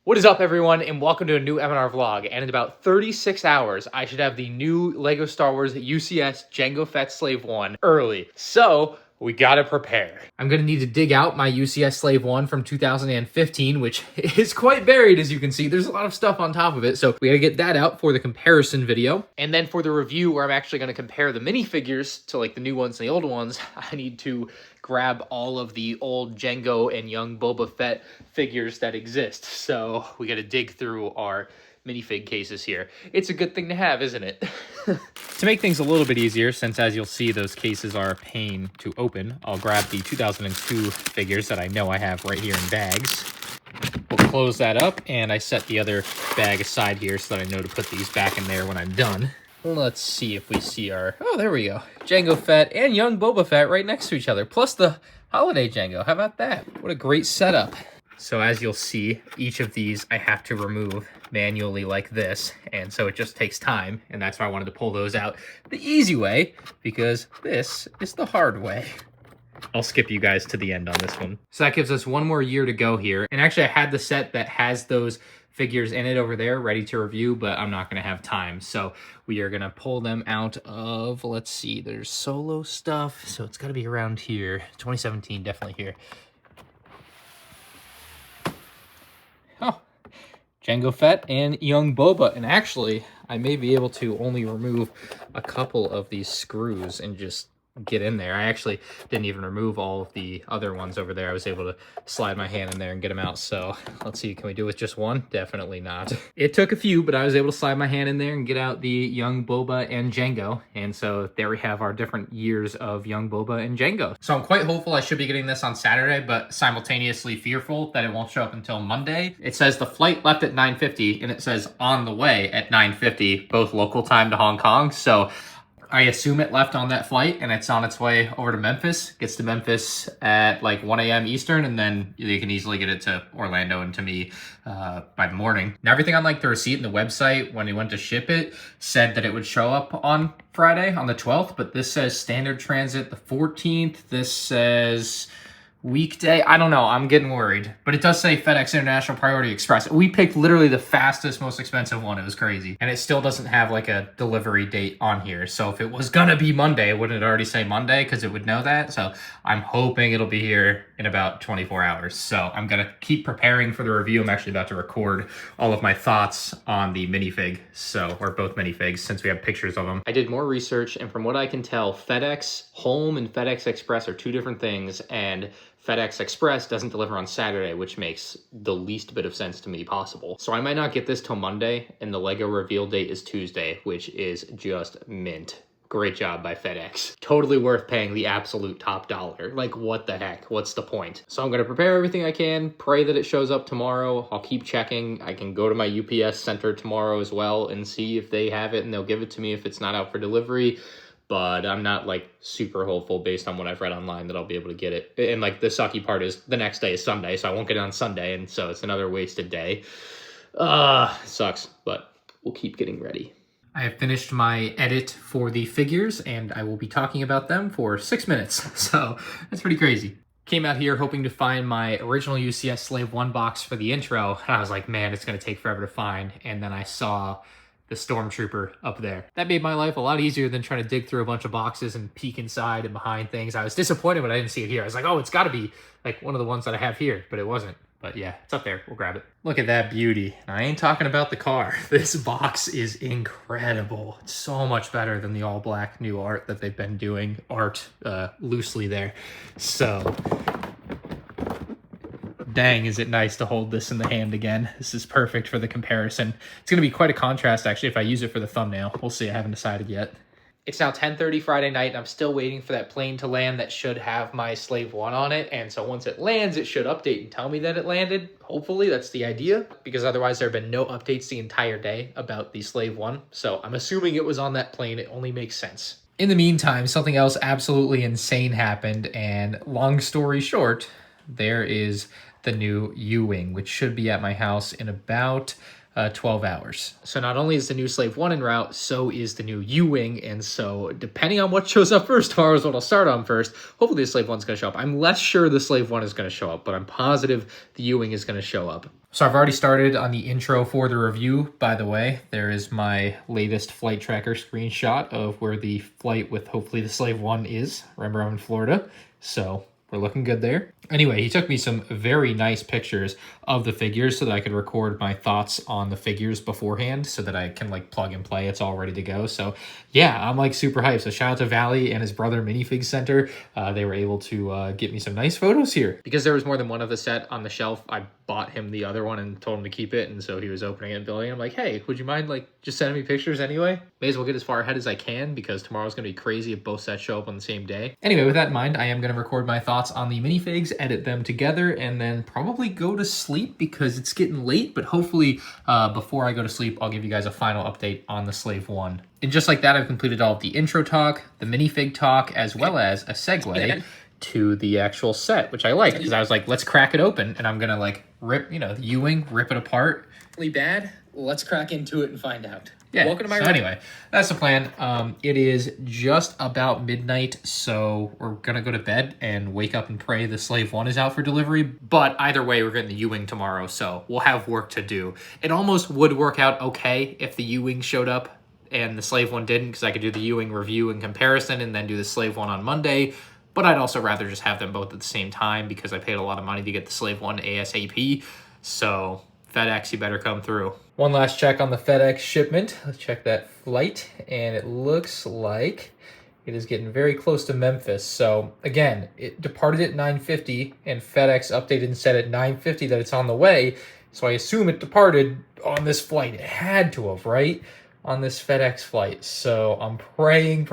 What is up, everyone, and welcome to a new MandR vlog. And in about 36 hours, I should have the new LEGO Star Wars UCS JANGO FETT'S Slave 1 early. So, we gotta prepare. I'm gonna need to dig out my UCS Slave 1 from 2015, which is quite buried, as you can see. There's a lot of stuff on top of it, so we gotta get that out for the comparison video. And then for the review, where I'm actually gonna compare the minifigures to like the new ones and the old ones, I need to grab all of the old Jango and young Boba Fett figures that exist. So we got to dig through our minifig cases here. It's a good thing to have, isn't it? To make things a little bit easier, since as you'll see, those cases are a pain to open, I'll grab the 2002 figures that I know I have right here in bags. We'll close that up, and I set the other bag aside here so that I know to put these back in there when I'm done. Let's see if we see our... Oh, there we go. Jango Fett and young Boba Fett right next to each other, plus the holiday Jango. How about that? What a great setup. So as you'll see, each of these I have to remove manually like this, and so it just takes time, and that's why I wanted to pull those out the easy way, because this is the hard way. I'll skip you guys to the end on this one. So that gives us one more year to go here, and actually I had the set that has those figures in it over there ready to review, but I'm not going to have time, so we are going to pull them out of, let's see, there's solo stuff, so it's got to be around here. 2017, definitely here. Oh, Jango Fett and young Boba, and actually I may be able to only remove a couple of these screws and just get in there. I actually didn't even remove all of the other ones over there. I was able to slide my hand in there and get them out. So let's see, can we do it with just one? Definitely not. It took a few, but I was able to slide my hand in there and get out the young Boba and Jango. And so there we have our different years of young Boba and Jango. So I'm quite hopeful I should be getting this on Saturday, but simultaneously fearful that it won't show up until Monday. It says the flight left at 9:50 and it says on the way at 9:50, both local time to Hong Kong. So I assume it left on that flight and it's on its way over to Memphis. Gets to Memphis at like 1 a.m. Eastern, and then they can easily get it to Orlando and to me by the morning. Now, everything on like the receipt and the website when they went to ship it said that it would show up on Friday on the 12th, but this says standard transit the 14th. This says weekday. I don't know. I'm getting worried. But it does say FedEx International Priority Express. We picked literally the fastest, most expensive one. It was crazy. And it still doesn't have like a delivery date on here. So if it was gonna be Monday, wouldn't it already say Monday? Because it would know that. So I'm hoping it'll be here in about 24 hours. So I'm gonna keep preparing for the review. I'm actually about to record all of my thoughts on the minifig. So, or both minifigs, since we have pictures of them. I did more research, and from what I can tell, FedEx Home and FedEx Express are two different things, and FedEx Express doesn't deliver on Saturday, which makes the least bit of sense to me possible. So I might not get this till Monday, and the LEGO reveal date is Tuesday, which is just mint. Great job by FedEx. Totally worth paying the absolute top dollar. Like, what the heck? What's the point? So I'm gonna prepare everything I can, pray that it shows up tomorrow. I'll keep checking. I can go to my UPS center tomorrow as well and see if they have it, and they'll give it to me if it's not out for delivery. But I'm not like super hopeful based on what I've read online that I'll be able to get it. And like the sucky part is the next day is Sunday, so I won't get it on Sunday, and so it's another wasted day. Sucks, but we'll keep getting ready. I have finished my edit for the figures, and I will be talking about them for 6 minutes. So that's pretty crazy. Came out here hoping to find my original UCS Slave 1 box for the intro, and I was like, man, it's gonna take forever to find. And then I saw the Stormtrooper up there. That made my life a lot easier than trying to dig through a bunch of boxes and peek inside and behind things. I was disappointed when I didn't see it here. I was like, oh, it's gotta be like one of the ones that I have here, but it wasn't. But yeah, it's up there. We'll grab it. Look at that beauty. And I ain't talking about the car. This box is incredible. It's so much better than the all black new art that they've been doing. Art loosely there. So dang, is it nice to hold this in the hand again. This is perfect for the comparison. It's going to be quite a contrast, actually, if I use it for the thumbnail. We'll see. I haven't decided yet. It's now 10:30 Friday night, and I'm still waiting for that plane to land that should have my Slave 1 on it. And so once it lands, it should update and tell me that it landed. Hopefully, that's the idea, because otherwise there have been no updates the entire day about the Slave 1. So I'm assuming it was on that plane. It only makes sense. In the meantime, something else absolutely insane happened, and long story short, there is the new U-Wing, which should be at my house in about 12 hours. So not only is the new Slave 1 en route, so is the new U-Wing, and so depending on what shows up first, tomorrow is what I'll start on first. Hopefully the Slave 1's going to show up. I'm less sure the Slave 1 is going to show up, but I'm positive the U-Wing is going to show up. So I've already started on the intro for the review, by the way. There is my latest flight tracker screenshot of where the flight with hopefully the Slave 1 is. Remember, I'm in Florida, so we're looking good there. Anyway, he took me some very nice pictures of the figures so that I could record my thoughts on the figures beforehand so that I can like plug and play. It's all ready to go. So yeah, I'm like super hyped. So shout out to Valley and his brother Minifig Center. They were able to get me some nice photos here. Because there was more than one of the set on the shelf, I bought him the other one and told him to keep it. And so he was opening it and building it. I'm like, hey, would you mind like just sending me pictures anyway? May as well get as far ahead as I can because tomorrow's going to be crazy if both sets show up on the same day. Anyway, with that in mind, I am going to record my thoughts on the minifigs, edit them together, and then probably go to sleep because it's getting late. But hopefully before I go to sleep, I'll give you guys a final update on the Slave 1. And just like that, I've completed all of the intro talk, the minifig talk, as well as a segue to the actual set, which I liked because I was like, let's crack it open. And I'm going to like rip, you know, the U-Wing, rip it apart. Really bad? Let's crack into it and find out. Yeah, welcome to my room. Anyway, that's the plan. It is just about midnight, so we're going to go to bed and wake up and pray the Slave 1 is out for delivery. But either way, we're getting the U-Wing tomorrow, so we'll have work to do. It almost would work out okay if the U-Wing showed up and the Slave 1 didn't, because I could do the U-Wing review and comparison and then do the Slave 1 on Monday. But I'd also rather just have them both at the same time because I paid a lot of money to get the Slave 1 ASAP. So FedEx, you better come through. One last check on the FedEx shipment. Let's check that flight, and it looks like it is getting very close to Memphis. So again, it departed at 9:50, and FedEx updated and said at 9:50 that it's on the way. So I assume it departed on this flight. It had to have, right? On this FedEx flight. So I'm praying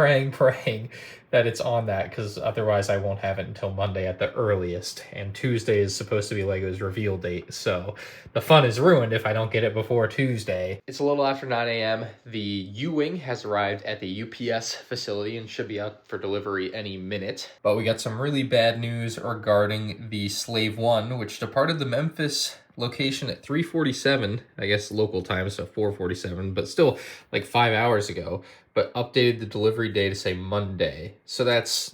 that it's on that, because otherwise I won't have it until Monday at the earliest. And Tuesday is supposed to be Lego's reveal date. So the fun is ruined if I don't get it before Tuesday. It's a little after 9 a.m. The U-Wing has arrived at the UPS facility and should be out for delivery any minute. But we got some really bad news regarding the Slave 1, which departed the Memphis location at 3:47, I guess local time, so 4:47, but still like 5 hours ago, but updated the delivery day to say Monday. So that's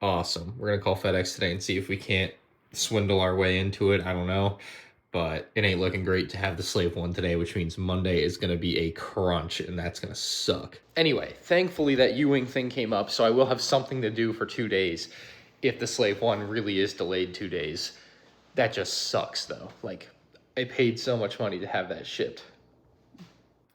awesome. We're gonna call FedEx today and see if we can't swindle our way into it. I don't know, but it ain't looking great to have the Slave 1 today, which means Monday is gonna be a crunch, and that's gonna suck. Anyway, thankfully that U-Wing thing came up, so I will have something to do for 2 days if the Slave 1 really is delayed 2 days. That just sucks though. Like, I paid so much money to have that shipped.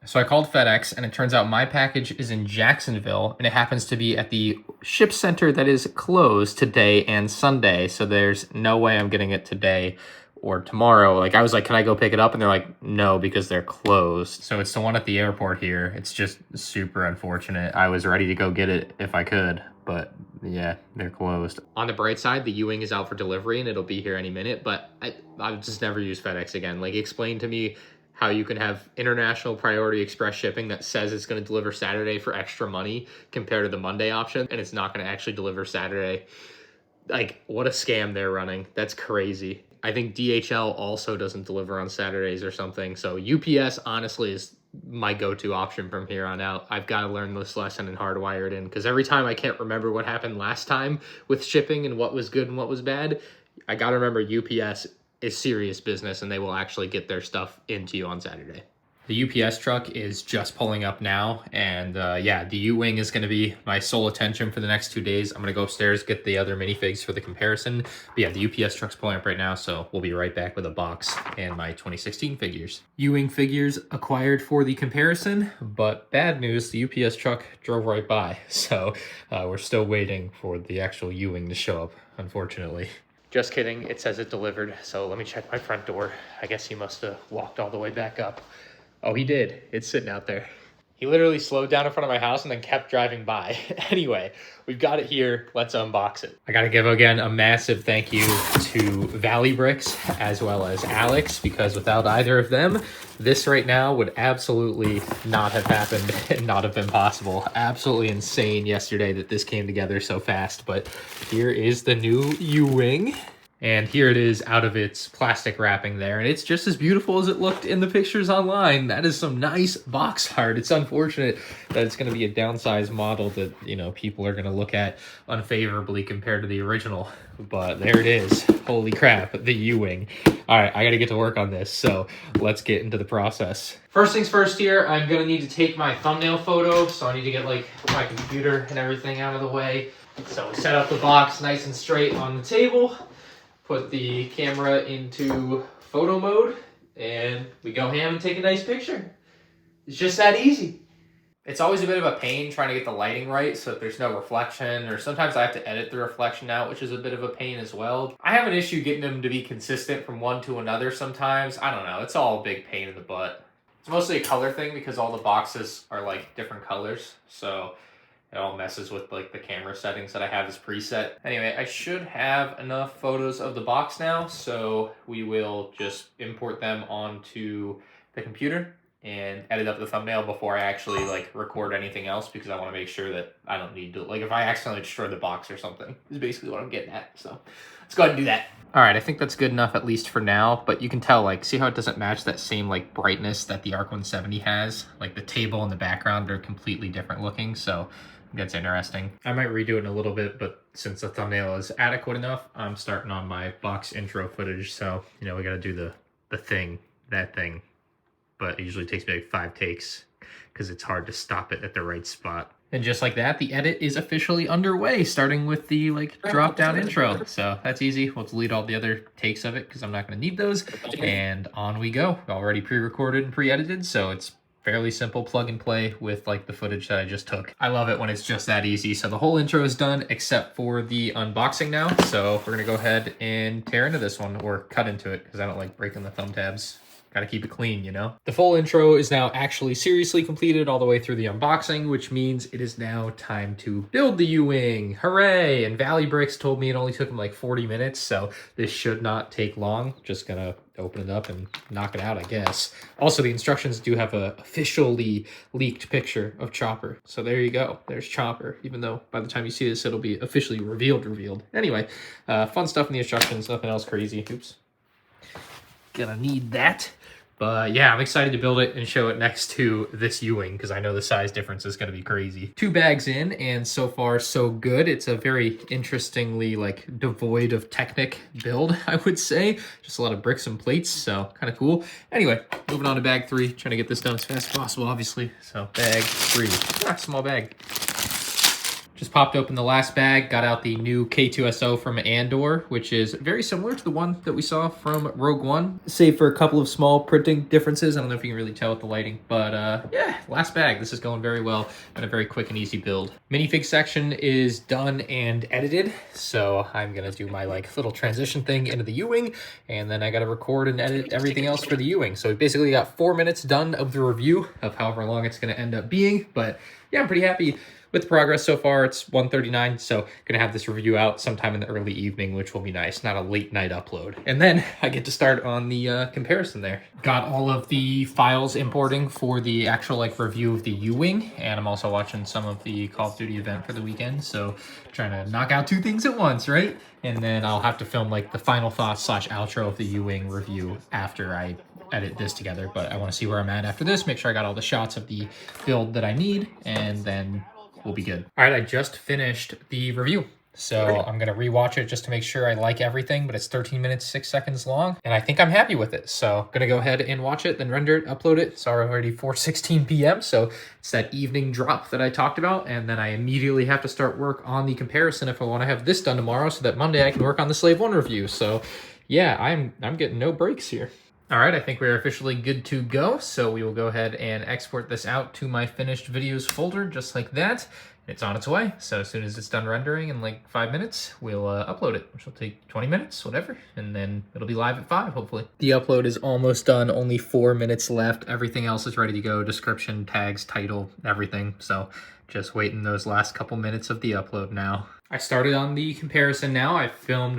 So I called FedEx, and it turns out my package is in Jacksonville, and it happens to be at the ship center that is closed today and Sunday. So there's no way I'm getting it today or tomorrow. Like, I was like, can I go pick it up? And they're like, no, because they're closed. So it's the one at the airport here. It's just super unfortunate. I was ready to go get it if I could, but yeah, they're closed. On the bright side, the U-Wing is out for delivery and it'll be here any minute, but I've just never used FedEx again. Like, explain to me how you can have international priority express shipping that says it's going to deliver Saturday for extra money compared to the Monday option, and it's not going to actually deliver Saturday. Like, what a scam they're running. That's crazy. I think DHL also doesn't deliver on Saturdays or something. So UPS honestly is my go-to option from here on out. I've got to learn this lesson and hardwire it in, because every time I can't remember what happened last time with shipping and what was good and what was bad, I got to remember UPS is serious business and they will actually get their stuff into you on Saturday. The UPS truck is just pulling up now, and yeah, the U-Wing is going to be my sole attention for the next 2 days. I'm going to go upstairs, get the other minifigs for the comparison. But yeah, the UPS truck's pulling up right now, so we'll be right back with a box and my 2016 figures. U-Wing figures acquired for the comparison, but bad news, the UPS truck drove right by, so we're still waiting for the actual U-Wing to show up, unfortunately. Just kidding, it says it delivered, so let me check my front door. I guess he must have walked all the way back up. Oh, he did. It's sitting out there. He literally slowed down in front of my house and then kept driving by. Anyway, we've got it here. Let's unbox it. I got to give, again, a massive thank you to Valley Bricks as well as Alex, because without either of them, this right now would absolutely not have happened and not have been possible. Absolutely insane yesterday that this came together so fast. But here is the new U-Wing. And here it is out of its plastic wrapping there. And it's just as beautiful as it looked in the pictures online. That is some nice box art. It's unfortunate that it's going to be a downsized model that, you know, people are going to look at unfavorably compared to the original. But there it is. Holy crap, the U-Wing. All right, I got to get to work on this. So let's get into the process. First things first here, I'm going to need to take my thumbnail photo. So I need to get like my computer and everything out of the way. So we set up the box nice and straight on the table. Put the camera into photo mode, and we go ham and take a nice picture. It's just that easy. It's always a bit of a pain trying to get the lighting right so that there's no reflection, or sometimes I have to edit the reflection out, which is a bit of a pain as well. I have an issue getting them to be consistent from one to another sometimes. I don't know, it's all a big pain in the butt. It's mostly a color thing because all the boxes are like different colors, so it all messes with like the camera settings that I have as preset. Anyway, I should have enough photos of the box now, so we will just import them onto the computer and edit up the thumbnail before I actually like record anything else, because I want to make sure that I don't need to, like if I accidentally destroy the box or something, is basically what I'm getting at. So let's go ahead and do that. All right, I think that's good enough at least for now, but you can tell, like, see how it doesn't match that same like brightness that the ARC 170 has? Like the table and the background are completely different looking, so that's interesting. I might redo it in a little bit, but since the thumbnail is adequate enough, I'm starting on my box intro footage. So, you know, we got to do the thing, that thing, but it usually takes me like 5 takes because it's hard to stop it at the right spot. And just like that, the edit is officially underway, starting with the like drop down intro. So that's easy. We'll delete all the other takes of it because I'm not going to need those. And on we go. Already pre-recorded and pre-edited, so it's fairly simple plug and play with like the footage that I just took. I love it when it's just that easy. So the whole intro is done except for the unboxing now. So we're gonna go ahead and tear into this one, or cut into it, because I don't like breaking the thumb tabs. Gotta keep it clean, you know? The full intro is now actually seriously completed all the way through the unboxing, which means it is now time to build the U-Wing. Hooray! And Valley Bricks told me it only took them like 40 minutes, so this should not take long. Just gonna open it up and knock it out, I guess. Also, the instructions do have a officially leaked picture of Chopper. So there you go. There's Chopper, even though by the time you see this, it'll be officially revealed. Anyway, fun stuff in the instructions, nothing else crazy. Oops. Gonna need that. But yeah, I'm excited to build it and show it next to this U-Wing because I know the size difference is going to be crazy. 2 bags in, and so far so good. It's a very interestingly like devoid of Technic build, I would say. Just a lot of bricks and plates, so kind of cool. Anyway, moving on to bag 3. Trying to get this done as fast as possible, obviously. So bag 3. Small bag. Just popped open the last bag, got out the new K2SO from MandR, which is very similar to the one that we saw from Rogue One, save for a couple of small printing differences. I don't know if you can really tell with the lighting, but yeah, last bag. This is going very well and a very quick and easy build. Minifig section is done and edited, so I'm gonna do my like little transition thing into the U-Wing, and then I gotta record and edit everything else for the U-Wing. So we basically got 4 minutes done of the review of however long it's gonna end up being, but yeah, I'm pretty happy with the progress so far. It's 1:39, so gonna have this review out sometime in the early evening, which will be nice, not a late night upload. And then I get to start on the comparison there. Got all of the files importing for the actual like review of the U-Wing, and I'm also watching some of the Call of Duty event for the weekend, so trying to knock out 2 things at once, right? And then I'll have to film like the final thoughts / outro of the U-Wing review after I edit this together, but I want to see where I'm at after this, make sure I got all the shots of the build that I need, and then we'll be good. All right, I just finished the review, so I'm gonna rewatch it just to make sure I like everything, but it's 13 minutes, 6 seconds long, and I think I'm happy with it. So gonna go ahead and watch it, then render it, upload it. It's already 4:16 p.m., so it's that evening drop that I talked about, and then I immediately have to start work on the comparison if I wanna have this done tomorrow, so that Monday I can work on the Slave 1 review. So yeah, I'm getting no breaks here. All right, I think we're officially good to go, so we will go ahead and export this out to my finished videos folder, just like that. It's on its way, so as soon as it's done rendering in like 5 minutes, we'll upload it, which will take 20 minutes, whatever, and then it'll be live at 5, hopefully. The upload is almost done, only 4 minutes left. Everything else is ready to go, description, tags, title, everything, so just waiting those last couple minutes of the upload now. I started on the comparison now. I filmed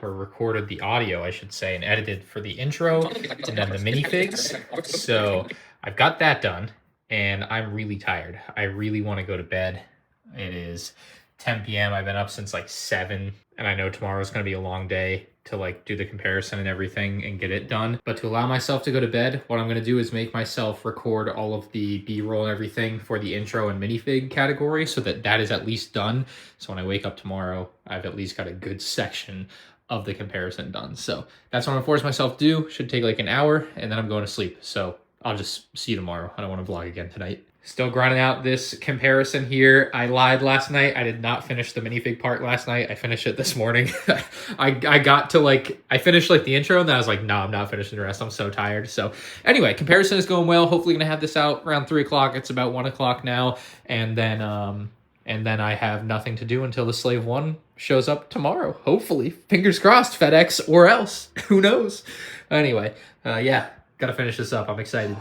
or recorded the audio, I should say, and edited for the intro and then the minifigs. So I've got that done, and I'm really tired. I really want to go to bed. It is 10 p.m. I've been up since like 7, and I know tomorrow's going to be a long day. to like do the comparison and everything and get it done. But to allow myself to go to bed, what I'm gonna do is make myself record all of the B-roll and everything for the intro and minifig category so that that is at least done. So when I wake up tomorrow, I've at least got a good section of the comparison done. So that's what I'm gonna force myself to do. Should take like an hour and then I'm going to sleep. So I'll just see you tomorrow. I don't want to vlog again tonight. Still grinding out this comparison here. I lied last night. I did not finish the minifig part last night. I finished it this morning. I got to like, I finished like the intro and then I was like, no, I'm not finishing the rest. I'm so tired. So anyway, comparison is going well. Hopefully gonna have this out around 3 o'clock. It's about 1 o'clock now. And then I have nothing to do until the Slave 1 shows up tomorrow. Hopefully, fingers crossed, FedEx or else. Who knows? Anyway, yeah, gotta finish this up. I'm excited.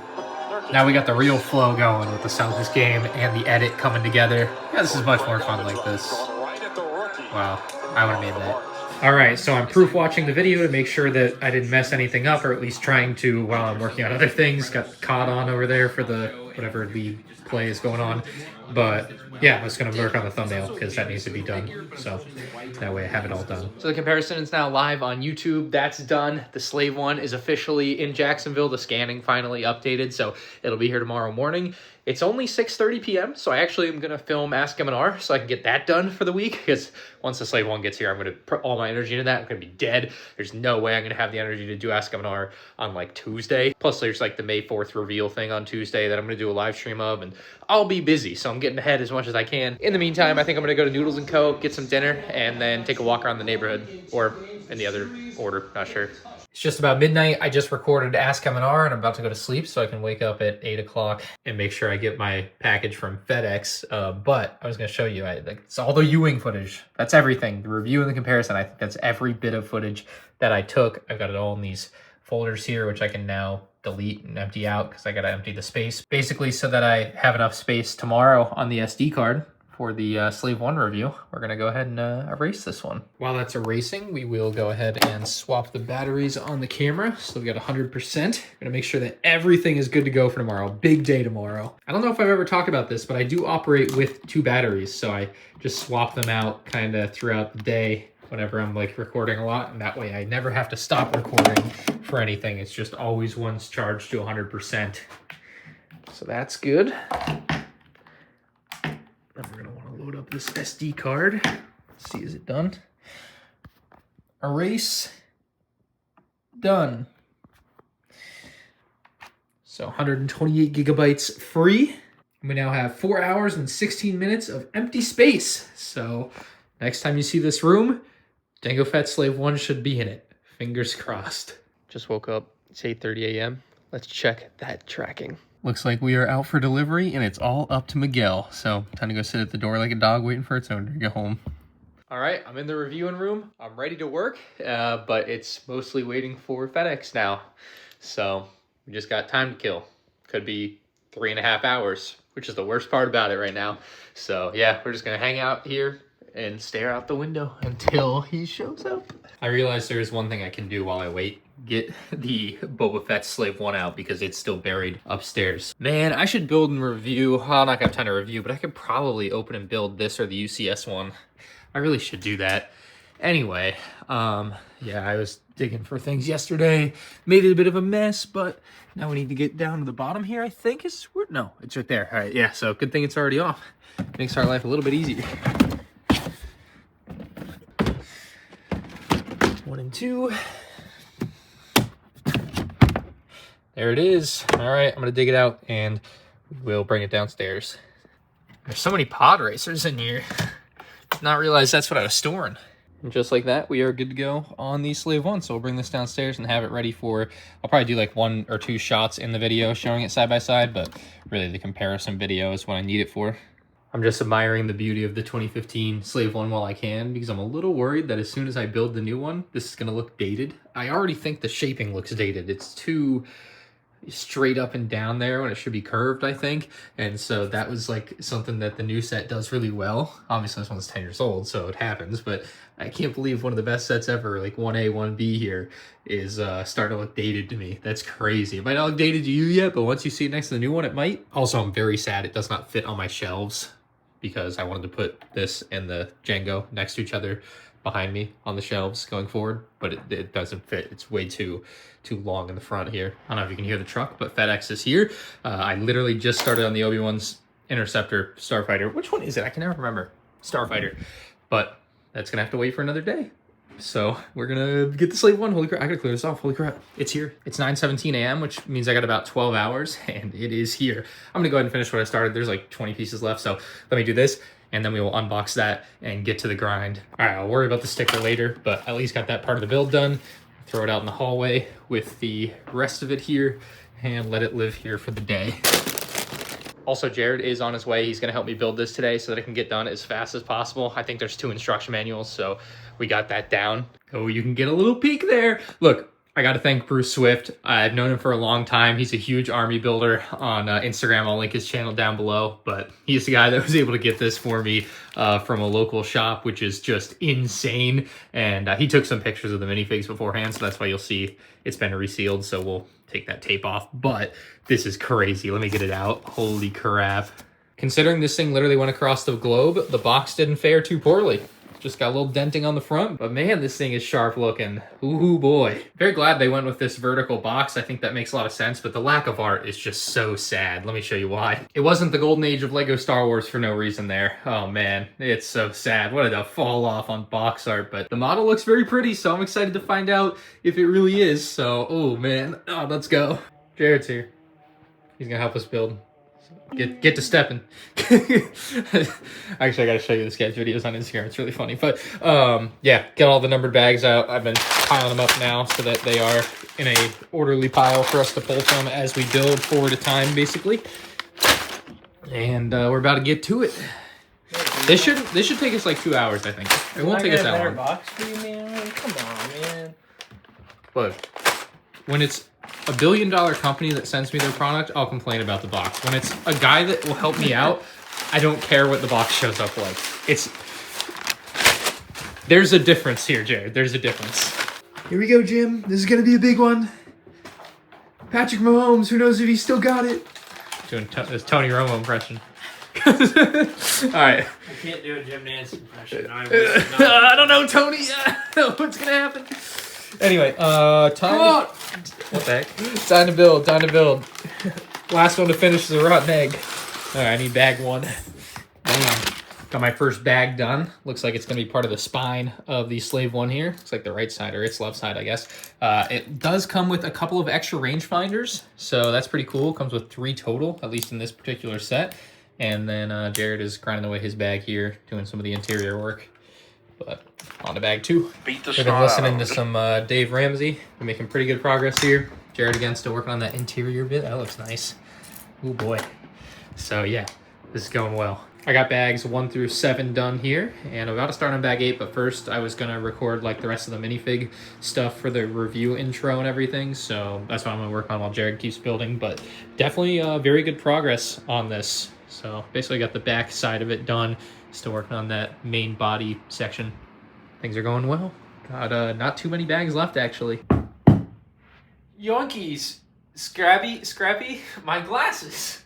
Now we got the real flow going with the Celtics game and the edit coming together. Yeah, this is much more fun like this. Wow, I would have made that. All right, so I'm proof watching the video to make sure that I didn't mess anything up, or at least trying to while I'm working on other things. Got caught on over there for the whatever league play is going on. But yeah, I was going to work on the thumbnail because that needs to be done. So that way I have it all done. So the comparison is now live on YouTube. That's done. The Slave 1 is officially in Jacksonville. The scanning finally updated. So it'll be here tomorrow morning. It's only 6:30 p.m. So I actually am going to film Ask MandR so I can get that done for the week. Because once the Slave 1 gets here, I'm going to put all my energy into that. I'm going to be dead. There's no way I'm going to have the energy to do Ask MandR on like Tuesday. Plus there's like the May 4th reveal thing on Tuesday that I'm going to do a live stream of. And I'll be busy. So I'm getting ahead as much as I can. In the meantime, I think I'm going to go to Noodles & Co., get some dinner, and then take a walk around the neighborhood. Or in the other order, not sure. It's just about midnight. I just recorded Ask MandR and I'm about to go to sleep so I can wake up at 8 o'clock and make sure I get my package from FedEx. But I was going to show you, it's all the Ewing footage. That's everything. The review and the comparison, I think that's every bit of footage that I took. I've got it all in these folders here, which I can now delete and empty out because I got to empty the space. Basically so that I have enough space tomorrow on the SD card for the Slave 1 review. We're going to go ahead and erase this one. While that's erasing, we will go ahead and swap the batteries on the camera. So we got 100%. Going to make sure that everything is good to go for tomorrow. Big day tomorrow. I don't know if I've ever talked about this, but I do operate with 2 batteries. So I just swap them out kind of throughout the day whenever I'm like recording a lot. And that way I never have to stop recording for anything. It's just always one's charged to 100%. So that's good. Then we're going to want to load up this SD card. Let's see, is it done? Erase. Done. So 128 gigabytes free. We now have 4 hours and 16 minutes of empty space. So next time you see this room, Jango Fett's Slave 1 should be in it. Fingers crossed. Just woke up. It's 8:30 a.m. Let's check that tracking. Looks like we are out for delivery, and it's all up to Miguel. So time to go sit at the door like a dog waiting for its owner to get home. All right, I'm in the reviewing room. I'm ready to work, but it's mostly waiting for FedEx now. So we just got time to kill. Could be 3.5 hours, which is the worst part about it right now. So yeah, we're just gonna hang out here and stare out the window until he shows up. I realized there's one thing I can do while I wait. Get the Boba Fett Slave 1 out because it's still buried upstairs. Man, I should build and review. Well, I'm not gonna have time to review, but I could probably open and build this or the UCS one. I really should do that. Anyway, yeah, I was digging for things yesterday. Made it a bit of a mess, but now we need to get down to the bottom here, I think. No, it's right there. All right, yeah, so good thing it's already off. Makes our life a little bit easier. 1 and 2. There it is. All right, I'm gonna dig it out and we'll bring it downstairs. There's so many pod racers in here. Did not realize that's what I was storing. And just like that, we are good to go on the Slave 1. So we'll bring this downstairs and have it ready for, I'll probably do like 1 or 2 shots in the video showing it side by side, but really the comparison video is what I need it for. I'm just admiring the beauty of the 2015 Slave 1 while I can, because I'm a little worried that as soon as I build the new one, this is gonna look dated. I already think the shaping looks dated. It's too straight up and down there when it should be curved, I think. And so that was like something that the new set does really well. Obviously this one's 10 years old, so it happens, but I can't believe one of the best sets ever, like 1A, 1B here, is starting to look dated to me. That's crazy. It might not look dated to you yet, but once you see it next to the new one, it might. Also, I'm very sad it does not fit on my shelves because I wanted to put this and the Jango next to each other, behind me on the shelves going forward, but it doesn't fit. It's way too long in the front here. I don't know if you can hear the truck, but FedEx is here. I literally just started on the Obi-Wan's Interceptor Starfighter. Which one is it? I can never remember. Starfighter. But that's gonna have to wait for another day. So we're gonna get the Slave 1. Holy crap, I gotta clear this off. Holy crap, it's here. It's 9:17 a.m., which means I got about 12 hours, and it is here. I'm gonna go ahead and finish what I started. There's like 20 pieces left, so let me do this, and then we will unbox that and get to the grind. All right, I'll worry about the sticker later, but at least got that part of the build done. Throw it out in the hallway with the rest of it here, and let it live here for the day. Also, Jared is on his way. He's gonna help me build this today so that it can get done as fast as possible. I think there's 2 instruction manuals, so we got that down. Oh, you can get a little peek there. Look, I gotta thank Bruce Swift. I've known him for a long time. He's a huge army builder on Instagram. I'll link his channel down below, but he's the guy that was able to get this for me from a local shop, which is just insane. And he took some pictures of the minifigs beforehand, so that's why you'll see it's been resealed, so we'll take that tape off. But this is crazy. Let me get it out. Holy crap. Considering this thing literally went across the globe, the box didn't fare too poorly. Just got a little denting on the front, but man, this thing is sharp looking. Ooh boy. Very glad they went with this vertical box. I think that makes a lot of sense, but the lack of art is just so sad. Let me show you why. It wasn't the golden age of Lego Star Wars for no reason there. Oh man, it's so sad. What a fall off on box art, but the model looks very pretty, so I'm excited to find out if it really is. So, oh man, oh, let's go. Jared's here. He's gonna help us build. Get to stepping. Actually, I gotta show you the sketch videos on Instagram. It's really funny. But yeah, get all the numbered bags out. I've been piling them up now so that they are in a orderly pile for us to pull from as we build forward a time, basically. And we're about to get to it. This should take us like 2 hours, I think. It won't take us that long. Box for you, man. Come on, man. Look, when it's a $1 billion company that sends me their product, I'll complain about the box. When it's a guy that will help me out, I don't care what the box shows up like. There's a difference here, Jared. There's a difference. Here we go, Jim. This is gonna be a big one. Patrick Mahomes, who knows if he still got it? Doing this Tony Romo impression. All right. I can't do a Jim Nance impression. I don't know, Tony. What's gonna happen? Anyway, time. What the heck? Time to build. Time to build. Last one to finish is a rotten egg. All right, I need bag 1. Got my first bag done. Looks like it's gonna be part of the spine of the Slave 1 here. Looks like the right side or its left side, I guess. It does come with a couple of extra rangefinders, so that's pretty cool. Comes with 3 total, at least in this particular set. And then Jared is grinding away his bag here, doing some of the interior work. But on to bag 2. We've been listening to some Dave Ramsey. We're making pretty good progress here. Jared again still working on that interior bit. That looks nice. Oh boy. So yeah, this is going well. I got bags 1 through 7 done here, and I'm about to start on bag 8, but first I was gonna record like the rest of the minifig stuff for the review intro and everything, so that's what I'm gonna work on while Jared keeps building, but definitely very good progress on this. So basically got the back side of it done. Still working on that main body section. Things are going well. Got not too many bags left, actually. Yonkies, Scrappy, my glasses.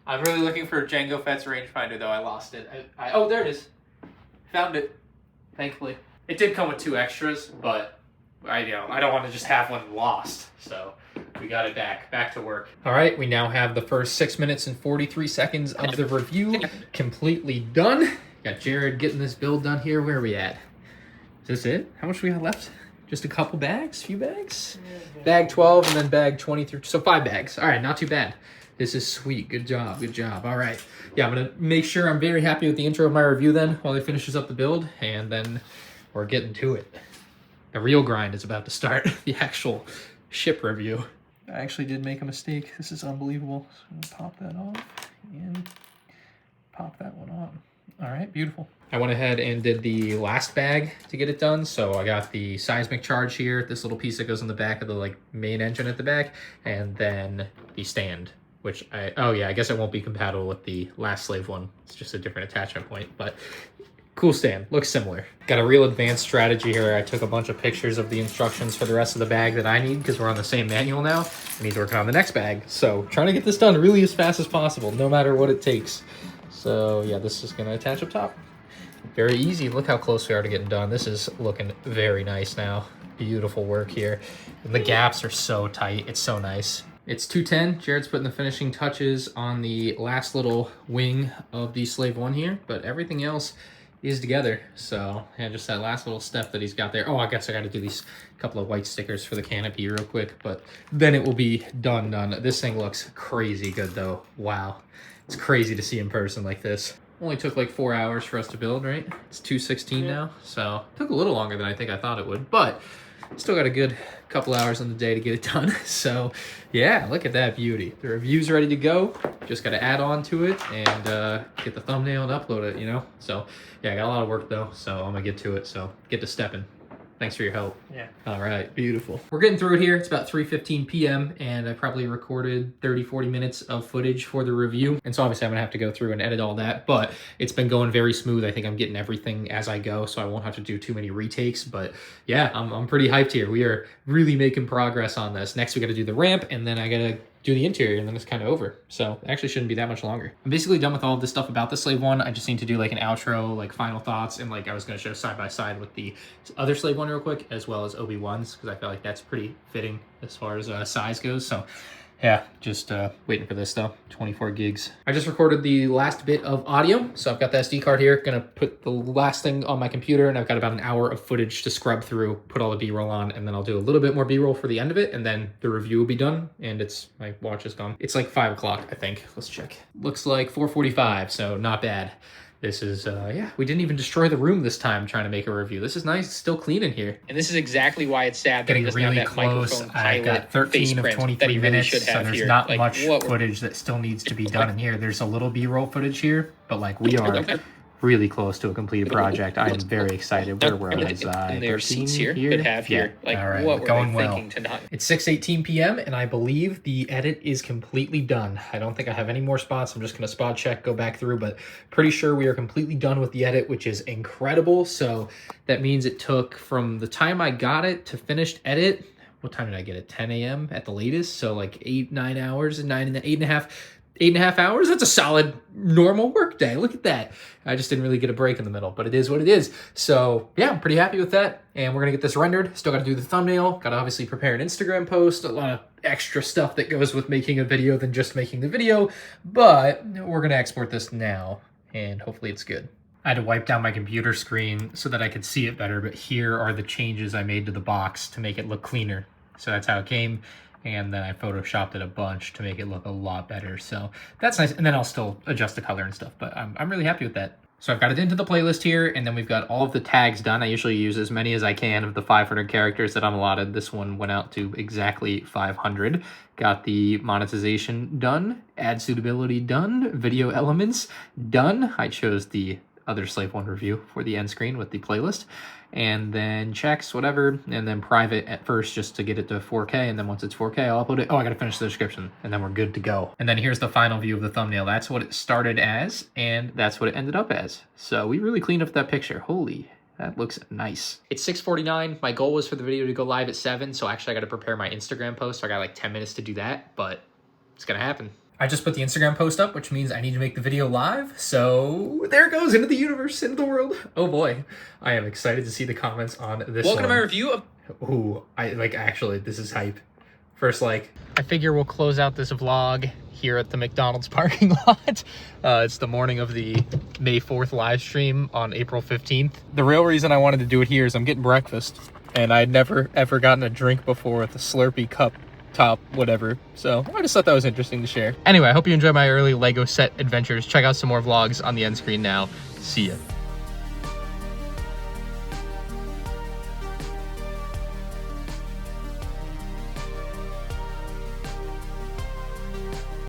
I'm really looking for Jango Fett's rangefinder, though. I lost it. Oh, there it is. Found it, thankfully. It did come with 2 extras, but I don't want to just have one lost. So we got it back to work. All right, we now have the first 6 minutes and 43 seconds of the review completely done. Got Jared getting this build done here. Where are we at? Is this it? How much we got left? Just a couple bags, few bags? Bag 12 and then bag 23, so 5 bags. All right, not too bad. This is sweet. Good job, good job. All right. Yeah, I'm gonna make sure I'm very happy with the intro of my review then while it finishes up the build, and then we're getting to it. The real grind is about to start, the actual ship review. I actually did make a mistake. This is unbelievable. So I'm gonna pop that off and pop that one on. All right, beautiful. I went ahead and did the last bag to get it done. So I got the seismic charge here, this little piece that goes in the back of the main engine at the back, and then the stand, which I guess it won't be compatible with the last Slave one. It's just a different attachment point, but cool stand, looks similar. Got a real advanced strategy here. I took a bunch of pictures of the instructions for the rest of the bag that I need because we're on the same manual now, and he's working on the next bag. So trying to get this done really as fast as possible, no matter what it takes. So yeah, this is gonna attach up top. very easy. Look how close we are to getting done. This is looking very nice now. Beautiful work here. And the gaps are so tight. It's so nice. It's 2:10. Jared's putting the finishing touches on the last little wing of the Slave 1 here, but everything else is together. So yeah, just that last little step that he's got there. Oh, I guess I got to do these couple of white stickers for the canopy real quick, but then it will be done. This thing looks crazy good though. Wow. It's crazy to see in person like this. Only took like 4 hours for us to build, right? It's 2:16 now, so took a little longer than I think I thought it would, but still got a good couple hours in the day to get it done. So yeah, look at that beauty. The review's ready to go. Just got to add on to it and get the thumbnail and upload it, you know? So yeah, I got a lot of work though, so I'm gonna get to it. So get to stepping. Thanks for your help. Yeah. All right, beautiful. We're getting through it here. It's about 3:15 p.m. and I probably recorded 30-40 minutes of footage for the review. And so obviously I'm gonna have to go through and edit all that, but it's been going very smooth. I think I'm getting everything as I go, so I won't have to do too many retakes. But yeah, I'm pretty hyped here. We are really making progress on this. Next we gotta do the ramp, and then I gotta do the interior, and then it's kind of over. So it actually shouldn't be that much longer. I'm basically done with all of this stuff about the Slave 1. I just need to do like an outro, like final thoughts, and like I was gonna show side by side with the other Slave 1 real quick, as well as Obi-Wan's, because I feel like that's pretty fitting as far as size goes. So yeah, just waiting for this though. 24 gigs. I just recorded the last bit of audio, so I've got the SD card here. Gonna put the last thing on my computer, and I've got about an hour of footage to scrub through, put all the B-roll on, and then I'll do a little bit more B-roll for the end of it, and then the review will be done. And my watch is gone. It's like 5 o'clock, I think. Let's check. Looks like 4:45, so not bad. This is, yeah, we didn't even destroy the room this time trying to make a review. This is nice. It's still clean in here. And this is exactly why it's sad that he doesn't have that microphone pilot. I got 13 of 23 minutes, so there's not much footage that still needs to be done in here. There's a little B-roll footage here, but like we are really close to a completed project. I am very excited. Where were I? There are seats here. Could have here. Like, all right, what were going they well. thinking tonight? It's 6:18 p.m. and I believe the edit is completely done. I don't think I have any more spots. I'm just gonna spot check, go back through, but pretty sure we are completely done with the edit, which is incredible. So that means it took from the time I got it to finished edit. What time did I get it? 10 a.m. at the latest. So like 8-9 hours and 8.5 hours. That's a solid normal work day. Look at that. I just didn't really get a break in the middle, but it is what it is. So yeah, I'm pretty happy with that. And we're gonna get this rendered. Still gotta do the thumbnail. Gotta obviously prepare an Instagram post. A lot of extra stuff that goes with making a video than just making the video. But we're gonna export this now and hopefully it's good. I had to wipe down my computer screen so that I could see it better, but here are the changes I made to the box to make it look cleaner. So that's how it came. And then I photoshopped it a bunch to make it look a lot better. So that's nice. And then I'll still adjust the color and stuff, but I'm really happy with that. So I've got it into the playlist here, and then we've got all of the tags done. I usually use as many as I can of the 500 characters that I'm allotted. This one went out to exactly 500. Got the monetization done, ad suitability done, video elements done. I chose the other Slave 1 review for the end screen with the playlist, and then checks, whatever, and then private at first just to get it to 4K, and then once it's 4K, I'll upload it. Oh, I gotta finish the description, and then we're good to go. And then here's the final view of the thumbnail. That's what it started as, and that's what it ended up as. So we really cleaned up that picture. Holy, that looks nice. It's 6:49. My goal was for the video to go live at 7, so actually I gotta prepare my Instagram post, so I got like 10 minutes to do that, but it's gonna happen. I just put the Instagram post up, which means I need to make the video live. So there it goes, into the universe, into the world. Oh boy, I am excited to see the comments on this Welcome one. to my review of... Ooh, actually, this is hype. First, I figure we'll close out this vlog here at the McDonald's parking lot. It's the morning of the May 4th live stream on April 15th. The real reason I wanted to do it here is I'm getting breakfast, and I'd never ever gotten a drink before with a Slurpee cup top, whatever. So I just thought that was interesting to share. Anyway, I hope you enjoyed my early Lego set adventures. Check out some more vlogs on the end screen now. See ya.